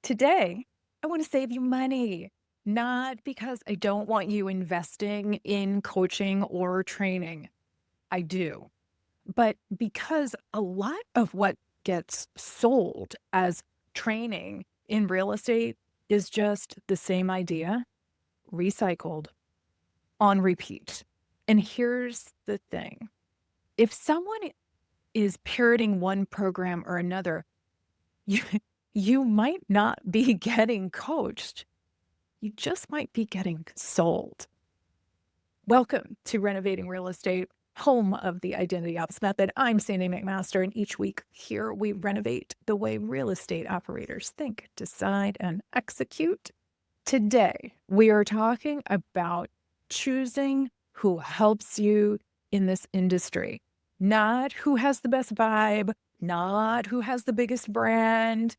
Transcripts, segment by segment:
Today, I want to save you money, not because I don't want you investing in coaching or training. I do, but because a lot of what gets sold as training in real estate is just the same idea, recycled on repeat. And here's the thing. If someone is parroting one program or another, you you might not be getting coached. You just might be getting sold. Welcome to Renovating Real Estate, home of the Identity Ops Method. I'm Sandy McMaster, and each week here we renovate the way real estate operators think, decide, and execute. Today, we are talking about choosing who helps you in this industry, not who has the best vibe, not who has the biggest brand,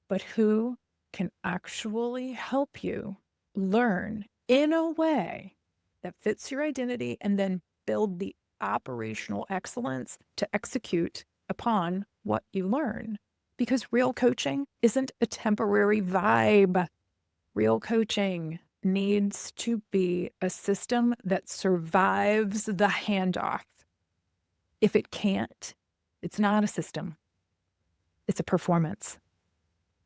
but who can actually help you learn in a way that fits your identity and then build the operational excellence to execute upon what you learn. Because real coaching isn't a temporary vibe. Real coaching needs to be a system that survives the handoff. If it can't, it's not a system. It's a performance.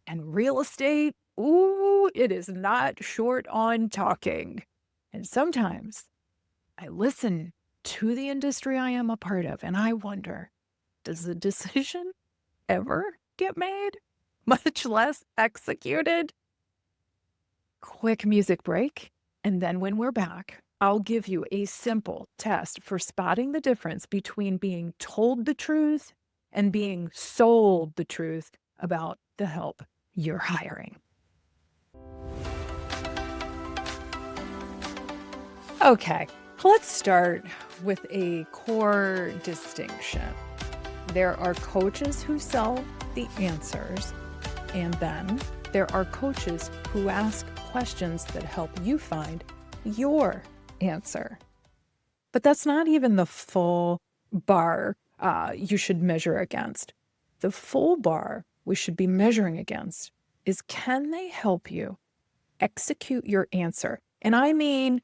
And real estate, ooh, it is not short on talking. And sometimes I listen to the industry I am a part of and I wonder, does the decision ever get made, much less executed? Quick music break. And then when we're back, I'll give you a simple test for spotting the difference between being told the truth and being sold the truth about the help you're hiring. Okay, let's start with a core distinction. There are coaches who sell the answers, and then there are coaches who ask questions that help you find your answer. But that's not even the full bar you should measure against. The full bar we should be measuring against is, can they help you execute your answer? And I mean,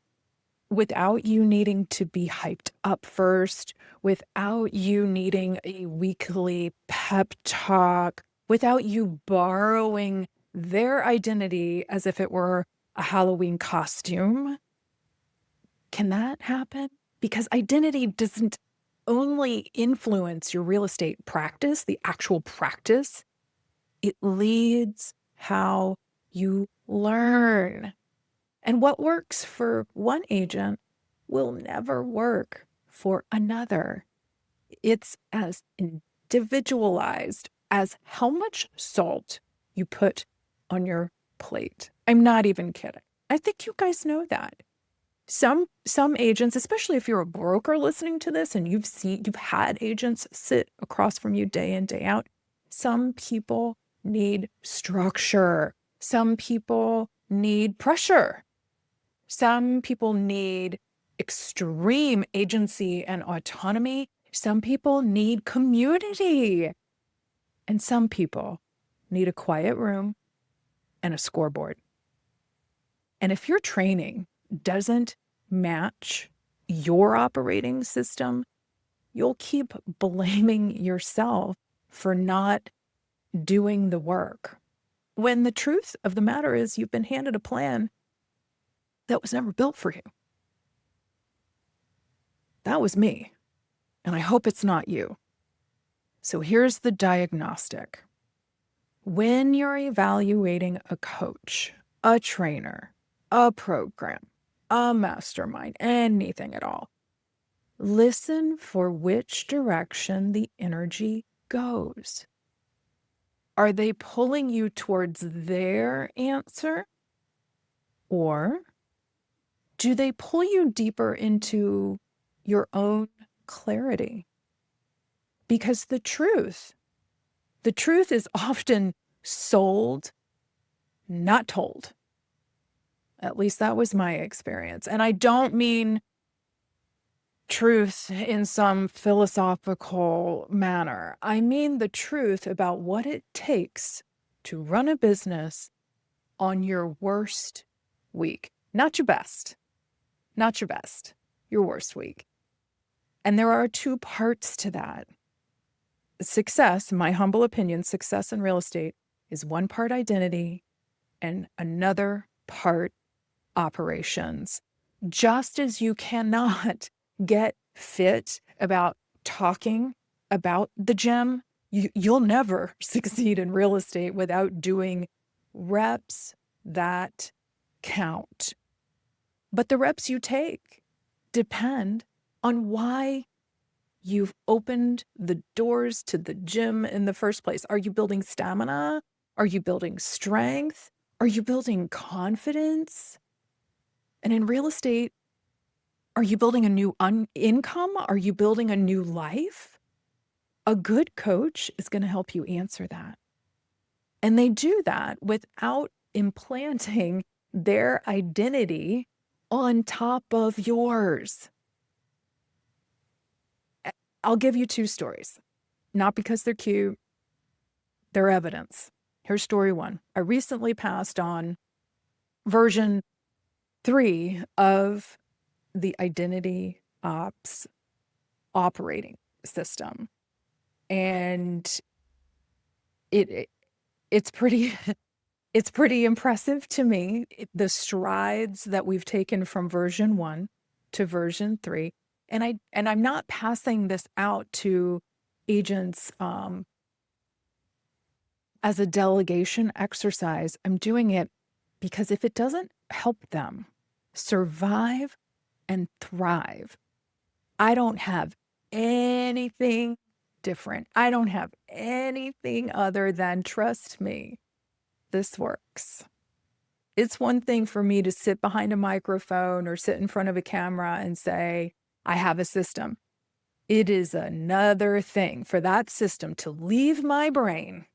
without you needing to be hyped up first, without you needing a weekly pep talk, without you borrowing their identity as if it were a Halloween costume. Can that happen? Because identity doesn't only influence your real estate practice, the actual practice. It leads how you learn. And what works for one agent will never work for another. It's as individualized as how much salt you put on your plate. I'm not even kidding. I think you guys know that. Some agents, especially if you're a broker listening to this and you've had agents sit across from you day in, day out, some people need structure. Some people need pressure. Some people need extreme agency and autonomy. Some people need community. And some people need a quiet room and a scoreboard. And if your training doesn't match your operating system, you'll keep blaming yourself for not doing the work. When the truth of the matter is, you've been handed a plan that was never built for you. That was me, and I hope it's not you. So here's the diagnostic. When you're evaluating a coach, a trainer, a program, a mastermind, anything at all, listen for which direction the energy goes. Are they pulling you towards their answer? Or do they pull you deeper into your own clarity? Because the truth is often sold, not told. At least that was my experience. And I don't mean truth in some philosophical manner. I mean the truth about what it takes to run a business on your worst week, not your best, not your best, your worst week. And there are two parts to that. Success, in my humble opinion, success in real estate is one part identity and another part operations. Just as you cannot get fit about talking about the gym, you'll never succeed in real estate without doing reps that count. But the reps you take depend on why you've opened the doors to the gym in the first place. Are you building stamina? Are you building strength? Are you building confidence? And in real estate, are you building a new income? Are you building a new life? A good coach is going to help you answer that. And they do that without implanting their identity on top of yours. I'll give you two stories, not because they're cute, they're evidence. Here's story one. I recently passed on version 3 of the identity ops operating system. And it's pretty it's pretty impressive to me, the strides that we've taken from version 1 to version 3. And I'm not passing this out to agents as a delegation exercise. I'm doing it because if it doesn't help them survive and thrive, I don't have anything different. I don't have anything other than, trust me, this works. It's one thing for me to sit behind a microphone or sit in front of a camera and say, I have a system. It is another thing for that system to leave my brain,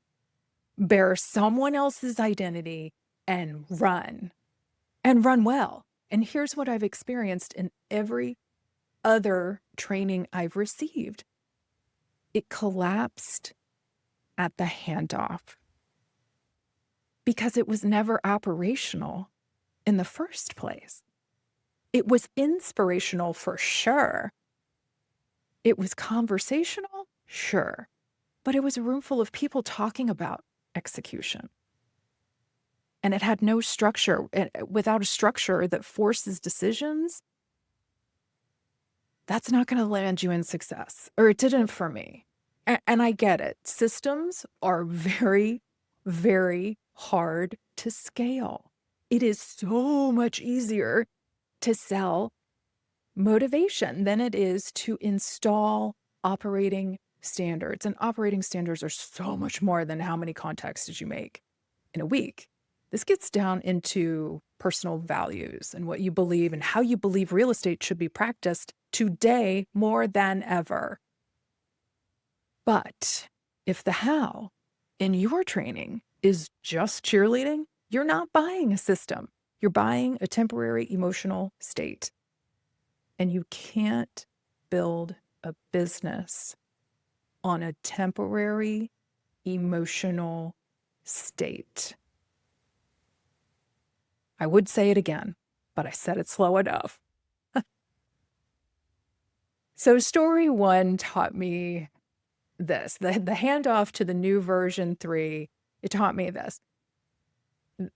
bear someone else's identity, and run well. And here's what I've experienced in every other training I've received. It collapsed at the handoff because it was never operational in the first place. It was inspirational for sure. It was conversational, sure. But it was a room full of people talking about execution. And it had no structure. Without a structure that forces decisions, that's not going to land you in success. Or it didn't for me. And I get it. Systems are very, very hard to scale. It is so much easier to sell motivation than it is to install operating standards. And operating standards are so much more than how many contacts did you make in a week. This gets down into personal values and what you believe and how you believe real estate should be practiced today more than ever. But if the how in your training is just cheerleading, you're not buying a system. You're buying a temporary emotional state. And you can't build a business on a temporary emotional state. I would say it again, but I said it slow enough. So story 1 taught me this. The handoff to the new version 3, it taught me this.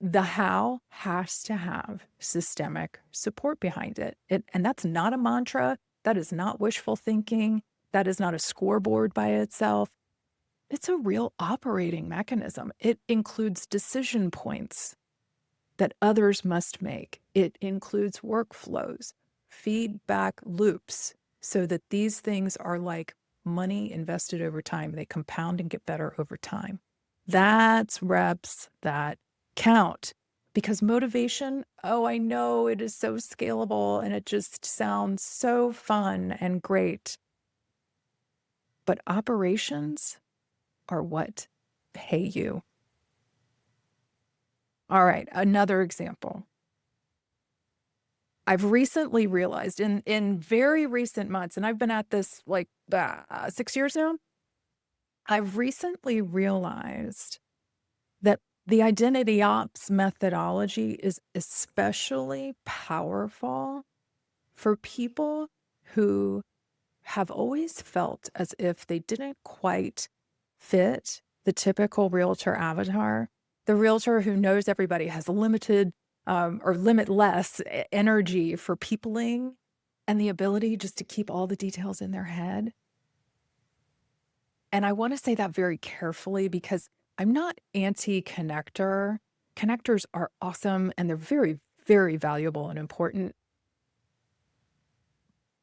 The how has to have systemic support behind it. And that's not a mantra. That is not wishful thinking. That is not a scoreboard by itself. It's a real operating mechanism. It includes decision points that others must make. It includes workflows, feedback loops, so that these things are like money invested over time. They compound and get better over time. That's reps that count. Because motivation, oh, I know it is so scalable and it just sounds so fun and great. But operations are what pay you. All right, another example. I've recently realized in very recent months, and I've been at this like 6 years now, I've recently realized that The identity ops methodology is especially powerful for people who have always felt as if they didn't quite fit the typical realtor avatar. The realtor who knows everybody has limited or limitless energy for peopling and the ability just to keep all the details in their head. And I want to say that very carefully because I'm not anti-connector. Connectors are awesome and they're very, very valuable and important.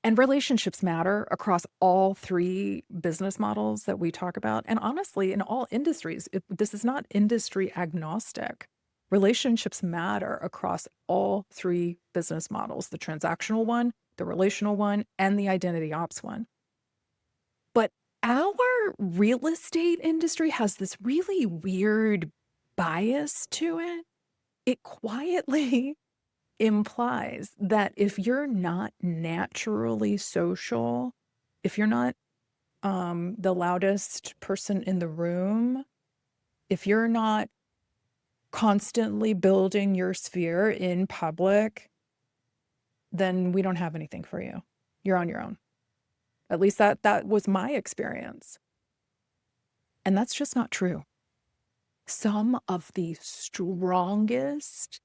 And relationships matter across all three business models that we talk about. And honestly, in all industries, this is not industry agnostic. Relationships matter across all three business models, the transactional one, the relational one, and the identity ops one. But our real estate industry has this really weird bias to it. It quietly implies that if you're not naturally social, if you're not the loudest person in the room, if you're not constantly building your sphere in public, then we don't have anything for you. You're on your own. At least that was my experience. And that's just not true. Some of the strongest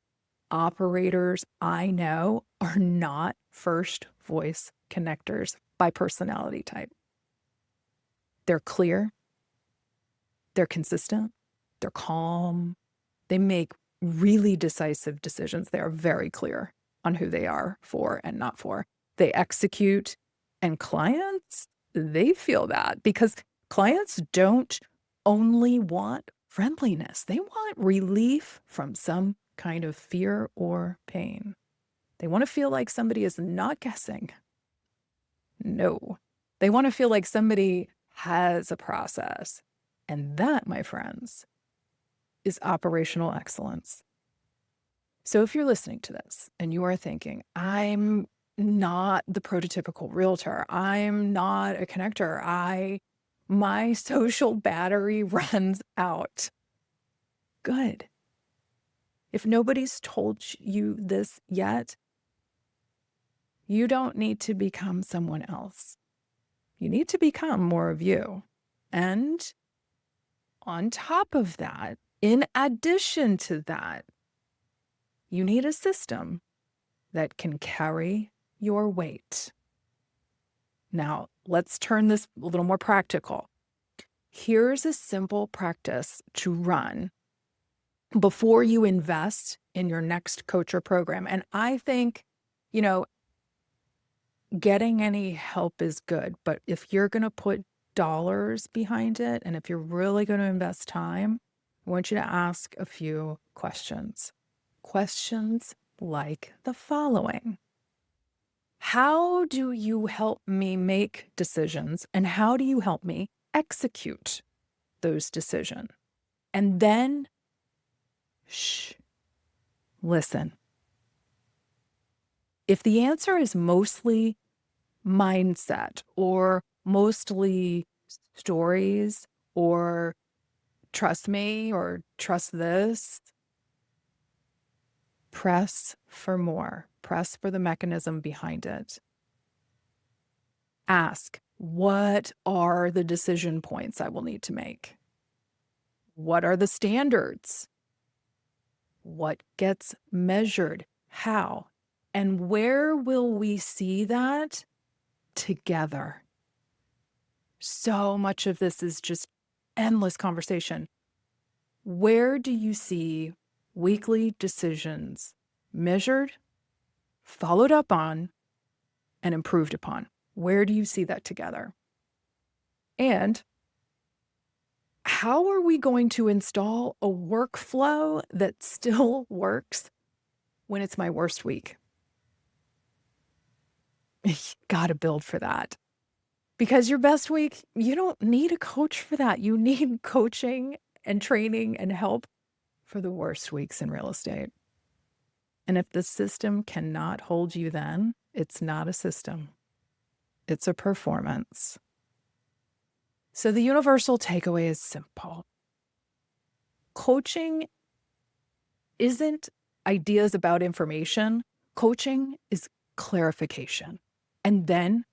operators I know are not first voice connectors by personality type. They're clear, they're consistent, they're calm, they make really decisive decisions. They are very clear on who they are for and not for. They execute, and clients, they feel that because clients don't only want friendliness, they want relief from some kind of fear or pain. They want to feel like somebody is not guessing. No, they want to feel like somebody has a process. And that, my friends, is operational excellence. So if you're listening to this and you are thinking, I'm not the prototypical realtor, I'm not a connector, my social battery runs out. Good. If nobody's told you this yet, you don't need to become someone else. You need to become more of you. And on top of that, in addition to that, you need a system that can carry your weight. Now, let's turn this a little more practical. Here's a simple practice to run before you invest in your next coach or program. And I think, getting any help is good, but if you're going to put dollars behind it, and if you're really going to invest time, I want you to ask a few questions. Questions like the following. How do you help me make decisions, and how do you help me execute those decisions? And then, listen. If the answer is mostly mindset or mostly stories or trust me or trust this, press for more. Press for the mechanism behind it. Ask, what are the decision points I will need to make? What are the standards? What gets measured? How? And where will we see that together? So much of this is just endless conversation. Where do you see weekly decisions measured, followed up on, and improved upon? Where do you see that together? And how are we going to install a workflow that still works when it's my worst week? You got to build for that. Because your best week, you don't need a coach for that. You need coaching and training and help for the worst weeks in real estate. And if the system cannot hold you then, it's not a system. It's a performance. So the universal takeaway is simple. Coaching isn't ideas about information. Coaching is clarification and then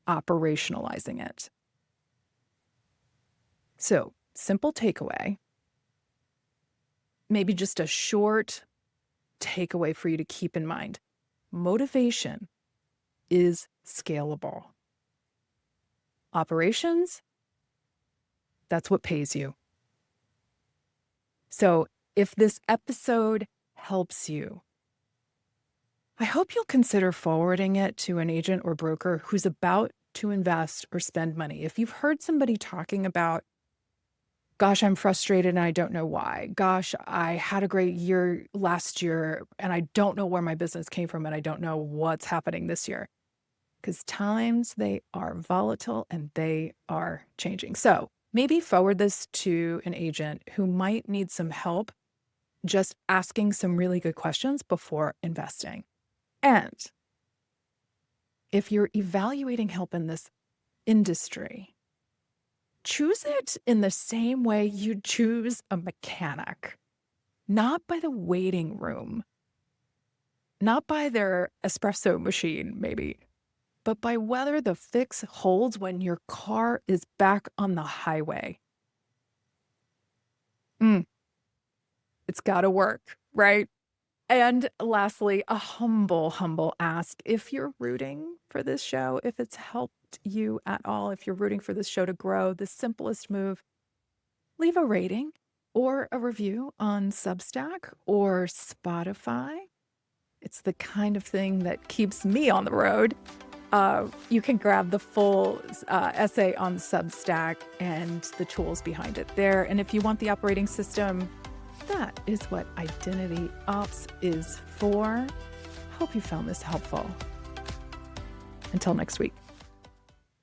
operationalizing it. So, simple takeaway, maybe just a short takeaway for you to keep in mind. Motivation is scalable. Operations, that's what pays you. So if this episode helps you, I hope you'll consider forwarding it to an agent or broker who's about to invest or spend money. If you've heard somebody talking about, gosh, I'm frustrated and I don't know why. Gosh, I had a great year last year and I don't know where my business came from and I don't know what's happening this year. Because times, they are volatile and they are changing. So maybe forward this to an agent who might need some help just asking some really good questions before investing. And if you're evaluating help in this industry, choose it in the same way you'd choose a mechanic, not by the waiting room, not by their espresso machine, maybe, but by whether the fix holds when your car is back on the highway. It's got to work, right? And lastly, a humble ask. If you're rooting for this show, if it's helped you at all, if you're rooting for this show to grow, the simplest move, leave a rating or a review on Substack or Spotify. It's the kind of thing that keeps me on the road. You can grab the full essay on Substack and the tools behind it there. And if you want the operating system, that is what Identity Ops is for. Hope you found this helpful. Until next week.